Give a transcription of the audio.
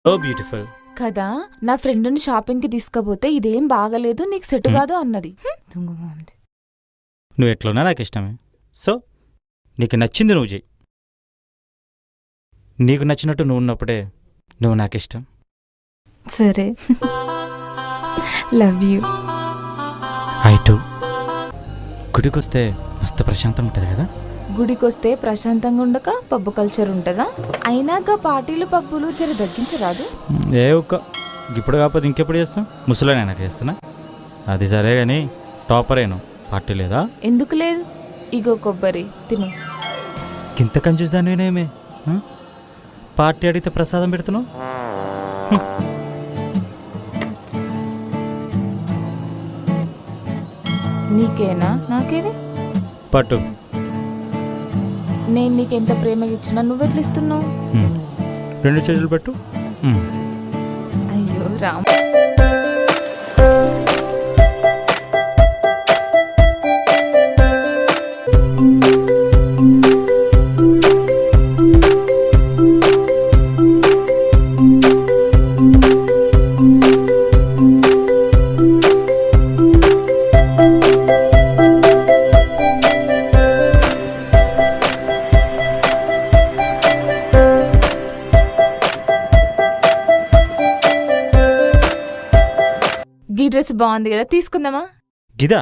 ఓ beautiful కదా నా ఫ్రెండ్ని షాపింగ్ కి తీసుకపోతే ఇదేం బాగలేదు నీకు సెట్ కాదు అన్నది. నువ్వు ఎట్లున్నా నాకు ఇష్టమే. సో నీకు నచ్చింది నువ్వు చెయ్యి. నీకు నచ్చినట్టు నువ్వు ఉన్నప్పుడే నువ్వు నాకు ఇష్టం. సరే లవ్ యూ. I too. గుడికొస్తే మస్తు ప్రశాంతంగా ఉంటుంది కదా. గుడికొస్తే ప్రశాంతంగా ఉండక పబ్బు కల్చర్ ఉంటుందా? అయినాక పార్టీలు పబ్బులు జర తగ్గించరాదు. ఏ ఒక్క ఇప్పుడు కాకపోతే ఇంకెప్పుడు చేస్తాం? ముసలానే నాకు చేస్తున్నా. అది సరే కానీ టాపరేను పార్టీ లేదా? ఎందుకు లేదు, ఇగో కొబ్బరి తిను. గింత కంజూస్ దానివేనేమే పార్టీ అడిగితే ప్రసాదం పెడుతున్నావు. నీకేనా నాకేది పట్టు. నేను నీకెంత ప్రేమ ఇచ్చినా నువ్వెట్లు ఇస్తున్నావు? 2 చేతులు పెట్టు. అయ్యో రామ్. ఈ డ్రెస్ బాగుంది కదా, తీసుకుందామా? గిదా